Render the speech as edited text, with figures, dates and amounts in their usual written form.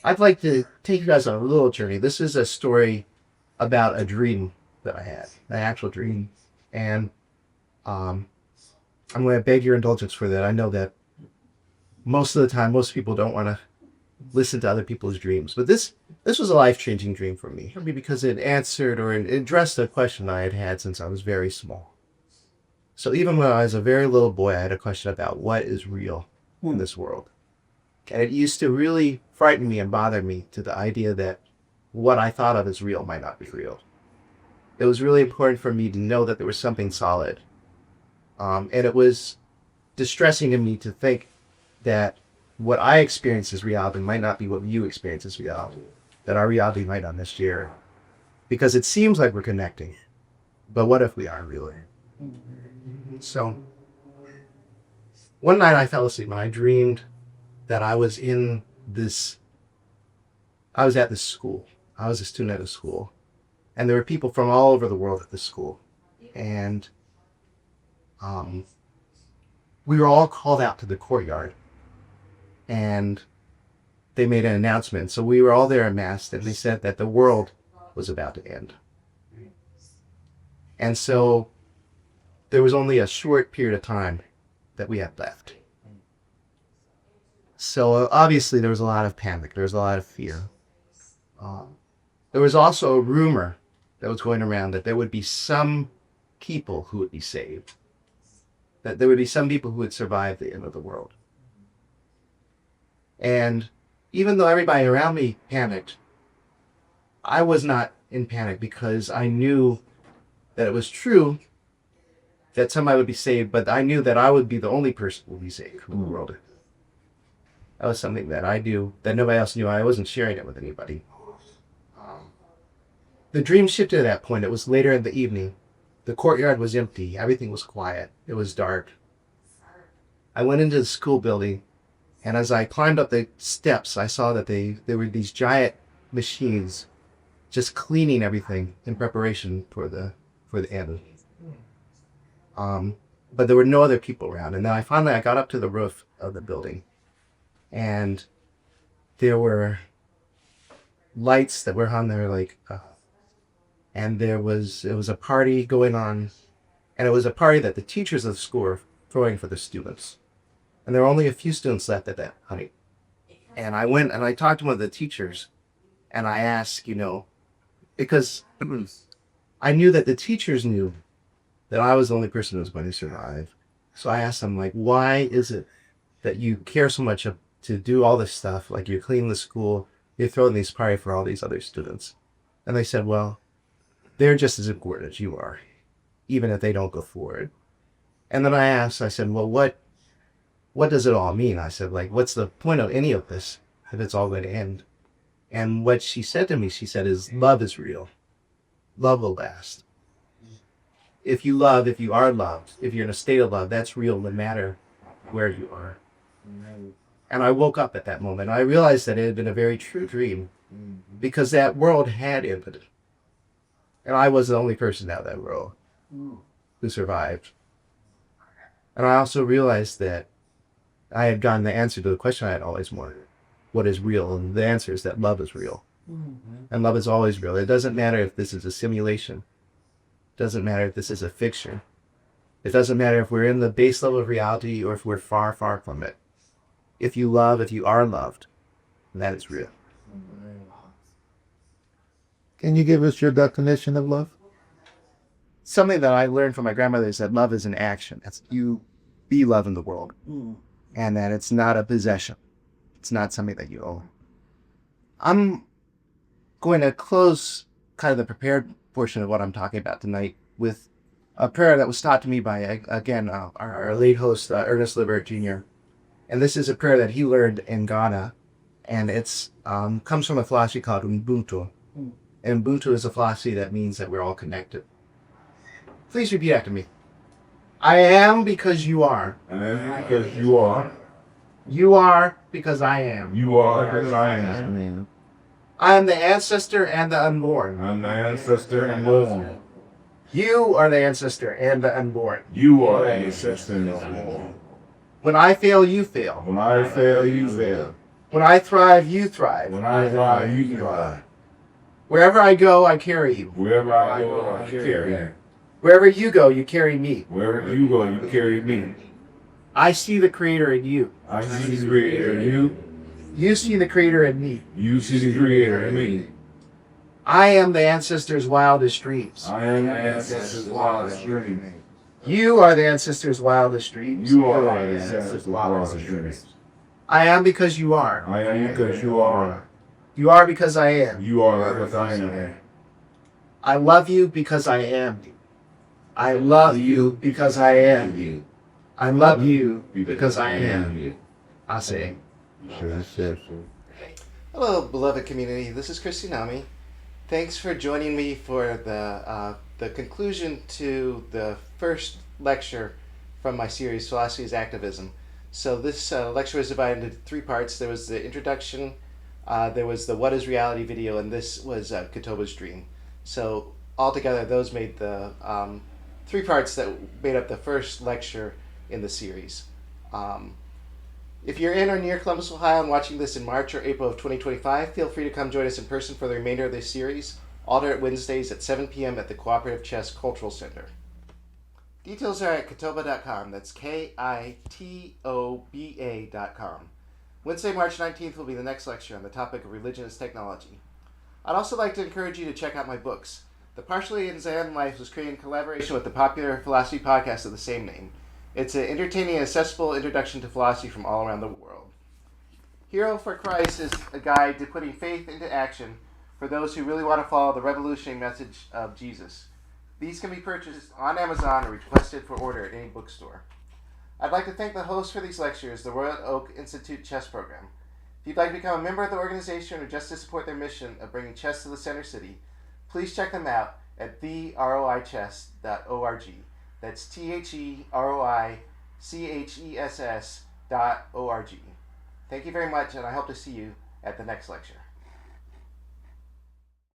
I'd like to take you guys on a little journey. This is a story about a dream that I had, an actual dream. And um, I'm going to beg your indulgence for that. I know that most of the time, most people don't want to listen to other people's dreams. But this was a life-changing dream for me. I mean, because it answered or it addressed a question I had had since I was very small. So even when I was a very little boy, I had a question about what is real in this world. And it used to really frighten me and bother me to the idea that what I thought of as real might not be real. It was really important for me to know that there was something solid. And it was distressing to me to think that what I experience as reality might not be what you experience as reality, that our reality might not necessarily. Because it seems like we're connecting, but what if we are really? So, one night I fell asleep and I dreamed that I was at this school. I was a student at a school. And there were people from all over the world at this school. And we were all called out to the courtyard. And they made an announcement. So we were all there amassed, and they said that the world was about to end. And so there was only a short period of time that we had left. So obviously there was a lot of panic. There was a lot of fear. There was also a rumor that was going around that there would be some people who would be saved. That there would be some people who would survive the end of the world. And even though everybody around me panicked, I was not in panic because I knew that it was true that somebody would be saved, but I knew that I would be the only person who would be saved from the world. That was something that I knew that nobody else knew. I wasn't sharing it with anybody. The dream shifted at that point. It was later in the evening. The courtyard was empty. Everything was quiet. It was dark. I went into the school building, and as I climbed up the steps, I saw that there were these giant machines just cleaning everything in preparation for the end. But there were no other people around. And then I got up to the roof of the building, and there were lights that were hung there, and it was a party going on, and it was a party that the teachers of the school were throwing for the students. And there were only a few students left at that party. And I went and I talked to one of the teachers, and I asked, because I knew that the teachers knew that I was the only person who was going to survive. So I asked them, why is it that you care so much to do all this stuff? Like, you're cleaning the school, you're throwing these parties for all these other students. And they said, well, they're just as important as you are, even if they don't go forward. And then I said, well, what does it all mean? I said, what's the point of any of this if it's all going to end? And what she said to me, is love is real. Love will last. If you are loved, if you're in a state of love, that's real no matter where you are. And I woke up at that moment. I realized that it had been a very true dream because that world had ended. And I was the only person out of that world who survived. And I also realized that I had gotten the answer to the question I had always wanted. What is real? And the answer is that love is real. And love is always real. It doesn't matter if this is a simulation. It doesn't matter if this is a fiction. It doesn't matter if we're in the base level of reality or if we're far, far from it. If you are loved, that is real. Can you give us your definition of love? Something that I learned from my grandmother is that love is an action. That's you be love in the world. And that it's not a possession. It's not something that you own. I'm going to close kind of the prepared portion of what I'm talking about tonight with a prayer that was taught to me by, again, our late host, Ernest Libert Jr. And this is a prayer that he learned in Ghana. And it's comes from a philosophy called Ubuntu. And Ubuntu is a philosophy that means that we're all connected. Please repeat after me. I am because you are. I am because you are. You are because I am. You are because I am. I am the ancestor and the unborn. I'm the ancestor and the unborn. You are the ancestor and the unborn. You are the ancestor and the unborn. When I fail, you fail. When I fail, you fail. When I thrive, you thrive. When I thrive, you thrive. Wherever I go, I carry you. Wherever I go, I carry you. Wherever you go, you carry me. Wherever you go, you carry me. I see the Creator in you. I see the Creator in you. You see the Creator in me. You see the Creator in me. I am the ancestors' wildest dreams. I am the ancestors' wildest dreams. You are the ancestors' wildest dreams. You are the ancestors' wildest dreams. I am because you are. I am because you are. You are because I am. You are because I am. I love you because I am. I love you because I am you. I love you because I am you. I say. That's it. Hello, beloved community. This is Chris Tsunami. Thanks for joining me for the conclusion to the first lecture from my series, Philosophy is Activism. So this lecture was divided into 3 parts. There was the introduction, there was the What is Reality video, and this was Kitoba's Dream. So altogether, those made the 3 parts that made up the first lecture in the series. If you're in or near Columbus, Ohio, and watching this in March or April of 2025, feel free to come join us in person for the remainder of this series, alternate Wednesdays at 7 p.m. at the Cooperative Chess Cultural Center. Details are at Kitoba.com. That's Kitoba.com. Wednesday, March 19th will be the next lecture on the topic of religion as technology. I'd also like to encourage you to check out my books. The Partially in Zen Life was created in collaboration with the popular philosophy podcast of the same name. It's an entertaining and accessible introduction to philosophy from all around the world. Hero for Christ is a guide to putting faith into action for those who really want to follow the revolutionary message of Jesus. These can be purchased on Amazon or requested for order at any bookstore. I'd like to thank the hosts for these lectures, the Royal Oak Institute Chess Program. If you'd like to become a member of the organization or just to support their mission of bringing chess to the center city, please check them out at theroichess.org. That's TheRoiChess.org. Thank you very much, and I hope to see you at the next lecture.